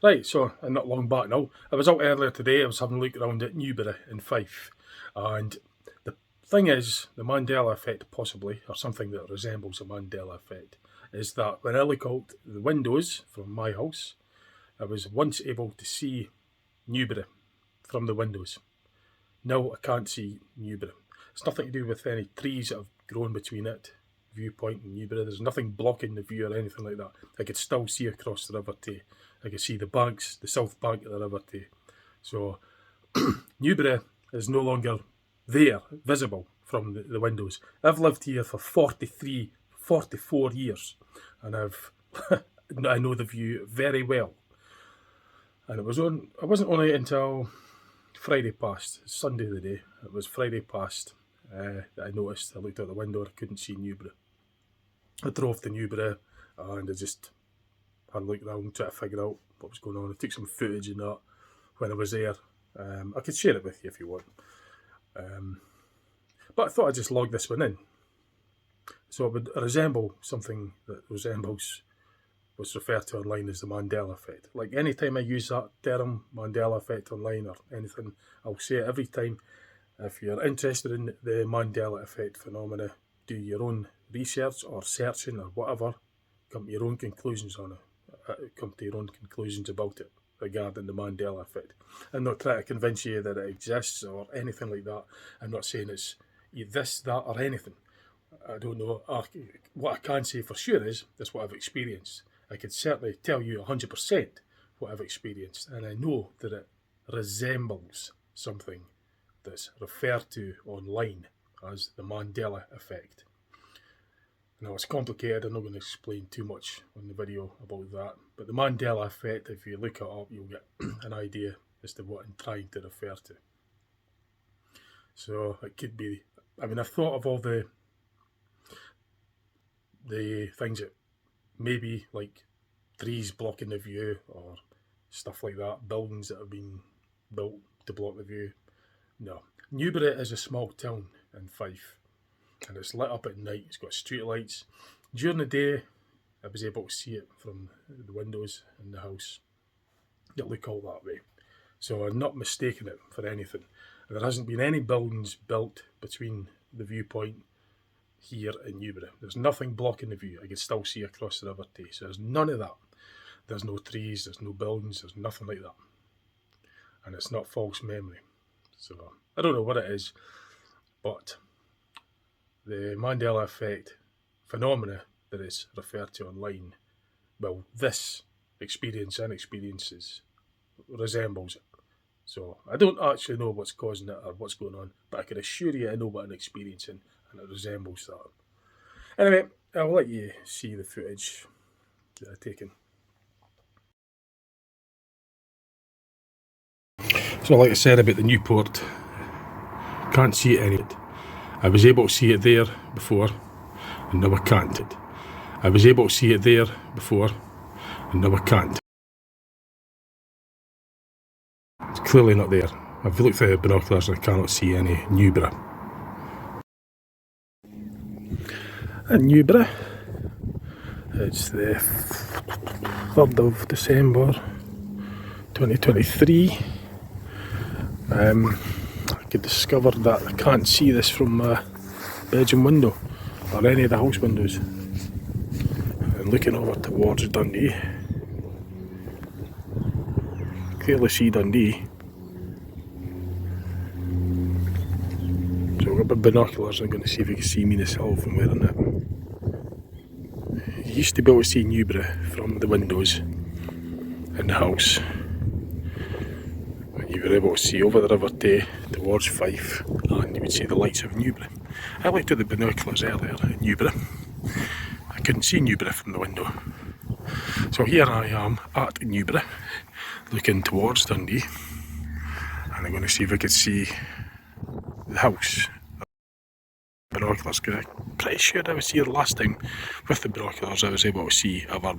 Right, so, and not long back now, I was out earlier today, I was having a look around at Newburgh in Fife, and the thing is, the Mandela effect possibly, or something that resembles a Mandela effect, is that when I look out the windows from my house, I was once able to see Newburgh from the windows. Now I can't see Newburgh. It's nothing to do with any trees that have grown between it, viewpoint and Newburgh. There's nothing blocking the view or anything like that. I could still see across the River Tay. I could see the banks, the south bank of the River Tay. So Newburgh is no longer there, visible from the windows. I've lived here for 44 years, and I know the view very well. And it wasn't only until Friday past, Sunday the day, it was Friday past that I noticed, I looked out the window and I couldn't see Newburgh. I drove to Newburgh and I just had a look around, trying to figure out what was going on. I took some footage and that when I was there. I could share it with you if you want. But I thought I'd just log this one in. So it would resemble something that resembles what's referred to online as the Mandela effect. Like anytime I use that term, Mandela effect online or anything, I'll say it every time. If you're interested in the Mandela effect phenomena, do your own research or searching or whatever, come to your own conclusions on it. Come to your own conclusions about it regarding the Mandela effect. I'm not trying to convince you that it exists or anything like that. I'm not saying it's this, that or anything. I don't know. What I can say for sure is that's what I've experienced. I could certainly tell you 100% what I've experienced, and I know that it resembles something that's referred to online as the Mandela effect. Now, it's complicated, I'm not going to explain too much on the video about that, but the Mandela effect, if you look it up, you'll get an idea as to what I'm trying to refer to. So, it could be, I've thought of all the things that maybe like trees blocking the view or stuff like that, buildings that have been built to block the view. No. Newburgh is a small town in Fife and it's lit up at night. It's got street lights. During the day I was able to see it from the windows in the house that look all that way. So I'm not mistaking it for anything. There hasn't been any buildings built between the viewpoint here in Newburgh. There's nothing blocking the view. I can still see across the River Tay. So there's none of that. There's no trees, there's no buildings, there's nothing like that. And it's not false memory. So I don't know what it is, but the Mandela effect phenomena that is referred to online, well, this experience and experiences resembles it. So I don't actually know what's causing it or what's going on, but I can assure you I know what I'm experiencing and it resembles that. Anyway, I'll let you see the footage that I've taken. So like I said about the Newport, can't see it any. I was able to see it there before, and now I can't. I was able to see it there before, and now I can't. It's clearly not there. I've looked through the binoculars and I cannot see any Newburgh. And Newburgh, it's the 3rd of December 2023. I could discover that I can't see this from my bedroom window or any of the house windows. And looking over towards Dundee, clearly see Dundee. So I've got binoculars, I'm going to see if you can see me myself from wearing it. You used to be able to see Newburgh from the windows in the house. You were able to see over the River Tay towards Fife and you would see the lights of Newburgh. I looked at the binoculars earlier at Newburgh. I couldn't see Newburgh from the window. So here I am at Newburgh looking towards Dundee and I'm going to see if I could see the house. Binoculars, because I'm pretty sure I was here last time with the binoculars I was able to see our.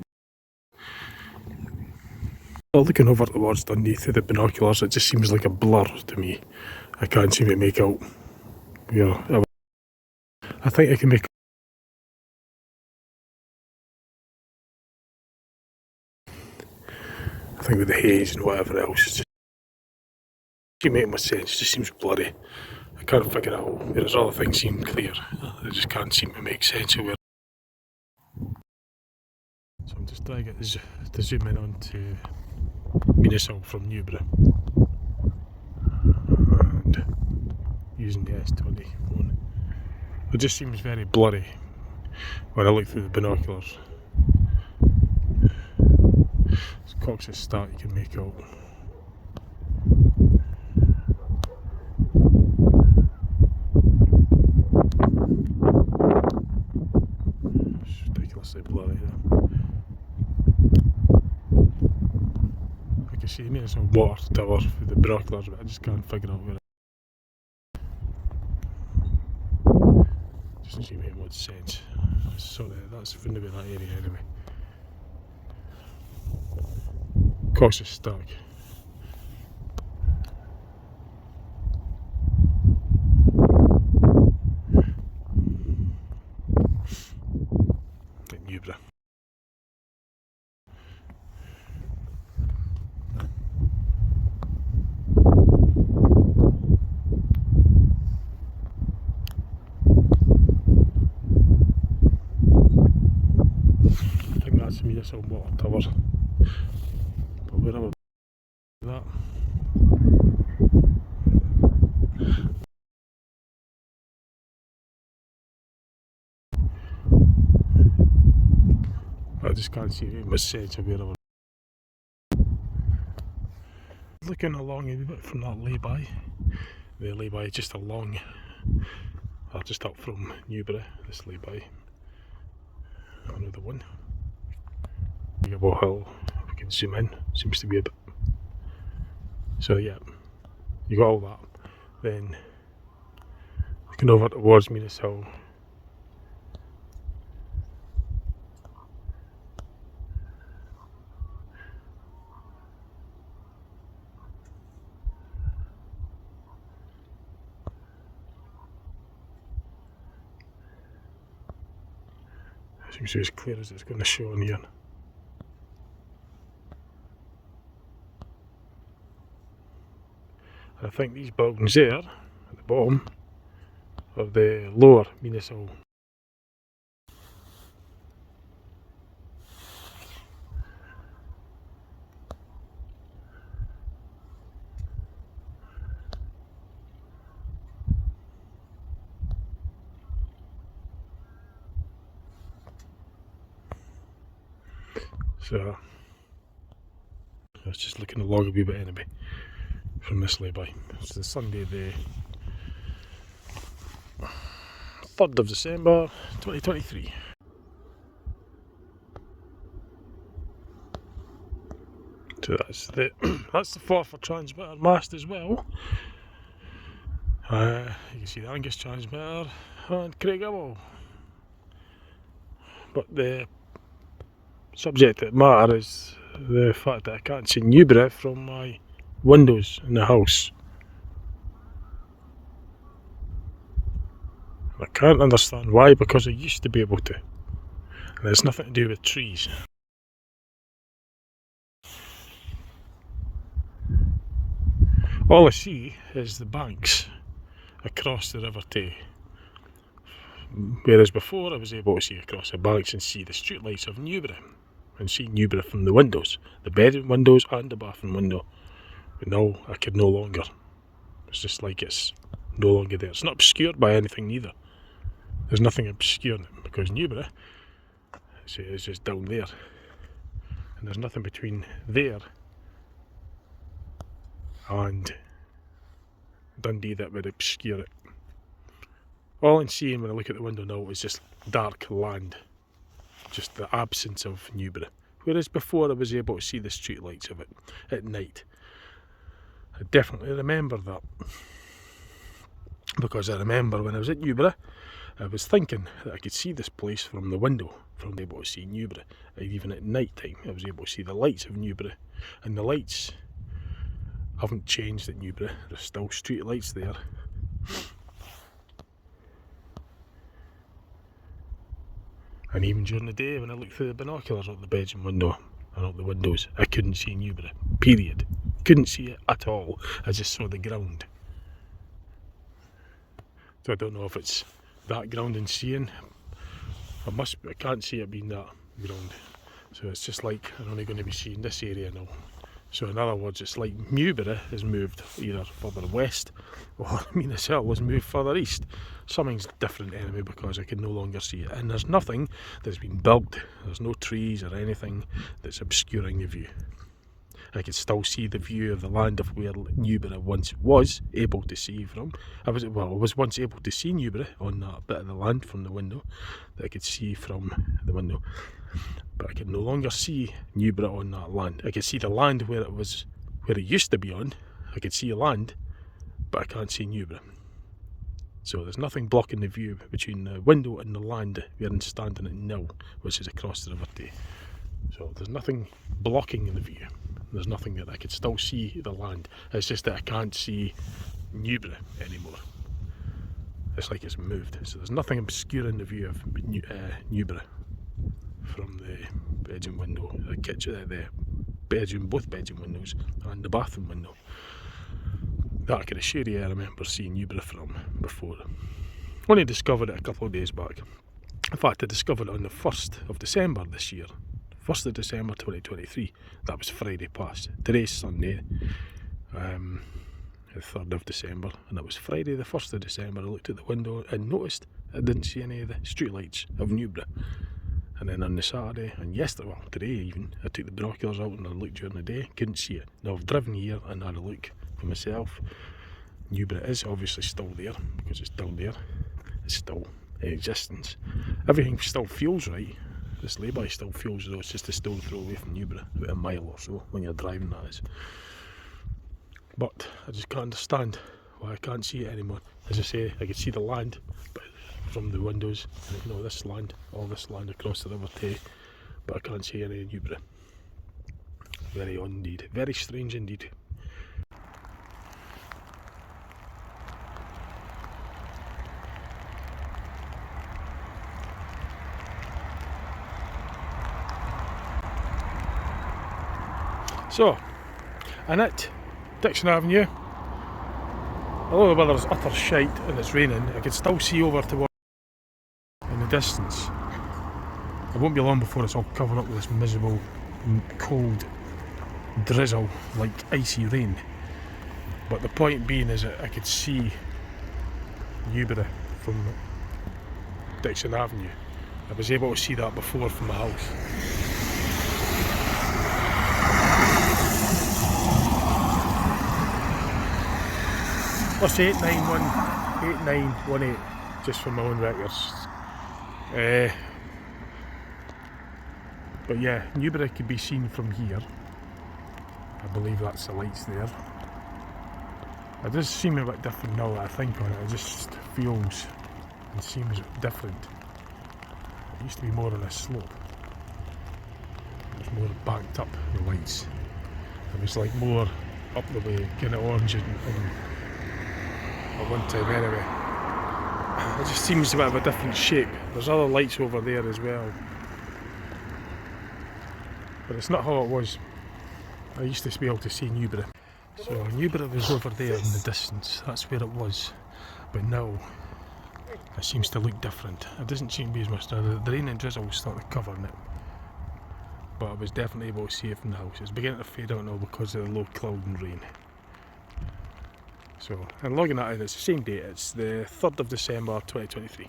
Well, looking over towards Dundee through the binoculars, it just seems like a blur to me. I can't seem to make out. Yeah, I think I can make. I thing with the haze and whatever else, it's just doesn't make much sense, it just seems blurry. I can't figure it out, whereas other things seem clear. They just can't seem to make sense of where. So I'm just trying to zoom in onto Municipal from Newburgh and using the S20 phone. It just seems very blurry when I look through the binoculars. It's Cox's start you can make out. It's ridiculously blurry there. I can see maybe some water tower through the binoculars, but I just can't figure out where it doesn't seem to make much sense. So that's going to be that area anyway. Cox is stuck. At Newburgh. I think that's Municipal water tower. But wherever that. I just can't see it much sense of wherever. Looking along a wee bit from that lay-by. The lay-by is just along, or just up from Newburgh, this lay-by. Another one. Digable hill, if we can zoom in, seems to be a bit. So yeah, you got all that. Then looking over towards Municipal. Seems to be as clear as it's going to show on here. And I think these buildings there, at the bottom, are the lower Municipal. So I was just looking along a wee bit anyway from this lay-by. It's the Sunday the 3rd of December 2023. So that's the Forfar transmitter mast as well. You can see the Angus transmitter and Craigavon. But the subject that matter is the fact that I can't see Newburgh from my windows in the house. I can't understand why, because I used to be able to. And it's nothing to do with trees. All I see is the banks across the River Tay. Whereas before I was able to see across the banks and see the streetlights of Newburgh. And see Newburgh from the windows, the bedroom windows and the bathroom window. But now I could no longer. It's just like it's no longer there. It's not obscured by anything neither. There's nothing obscuring it because Newburgh is just down there. And there's nothing between there and Dundee that would obscure it. All I'm seeing when I look at the window now is just dark land. Just the absence of Newburgh. Whereas before I was able to see the street lights of it at night. I definitely remember that. Because I remember when I was at Newburgh, I was thinking that I could see this place from the window, from able to see Newburgh. And even at night time I was able to see the lights of Newburgh. And the lights haven't changed at Newburgh, there's still street lights there. And even during the day when I look through the binoculars at the bedroom window, and up the windows, I couldn't see Newburgh. Period. Couldn't see it at all. I just saw the ground. So I don't know if it's that ground in seeing. I can't see it being that ground. So it's just like I'm only going to be seeing this area now. So in other words, it's like Newburgh has moved either further west, or Minas Hill has moved further east. Something's different anyway, because I can no longer see it. And there's nothing that's been built, there's no trees or anything that's obscuring the view. I could still see the view of the land of where Newburgh once was able to see from. I was once able to see Newburgh on that bit of the land from the window, that I could see from the window. But I can no longer see Newburgh on that land. I can see the land where it used to be on. I could see land, but I can't see Newburgh. So there's nothing blocking the view between the window and the land where I'm standing at now, which is across the River Tay. So there's nothing blocking the view. There's nothing that I could still see the land. It's just that I can't see Newburgh anymore. It's like it's moved. So there's nothing obscuring the view of Newburgh from the bedroom window, the kitchen, the bedroom, both bedroom windows, and the bathroom window. That I can assure you I remember seeing Newburgh from before. Only discovered it a couple of days back. In fact, I discovered it on the 1st of December this year. 1st of December 2023. That was Friday past. Today's Sunday, the 3rd of December, and it was Friday the 1st of December. I looked at the window and noticed I didn't see any of the street lights of Newburgh. And then on the Saturday and yesterday, well today even, I took the binoculars out and I looked during the day, couldn't see it. Now I've driven here and had a look for myself. Newburgh is obviously still there, because it's down there. It's still in existence. Everything still feels right. This lay-by still feels as though it's just a stone throw away from Newburgh, about a mile or so, when you're driving, that is. But I just can't understand why I can't see it anymore. As I say, I could see the land but from the windows, and you know, this land, all this land across the River Tay, but I can't see any Newburgh. Very odd indeed, very strange indeed. So, and at Dixon Avenue, although the weather's utter shite and it's raining, I can still see over towards in the distance. It won't be long before it's all covered up with this miserable, cold drizzle like icy rain. But the point being is that I could see Newburgh from Dixon Avenue. I was able to see that before from my house. Plus 8918, just for my own records. But yeah, Newburgh could be seen from here. I believe that's the lights there. It does seem a bit different now that I think on it. It just feels and seems different. It used to be more on a slope. It was more backed up, the lights. It was like more up the way, kind of orange and at one time anyway. It just seems a bit of a different shape. There's other lights over there as well, but it's not how it was. I used to be able to see Newburgh. So Newburgh was over there in the distance, that's where it was. But now it seems to look different. It doesn't seem to be as much now. The rain and drizzle was starting to cover it, but I was definitely able to see it from the house. It's beginning to fade out now because of the low cloud and rain. So, and logging that in, it's the same date, it's the 3rd of December 2023.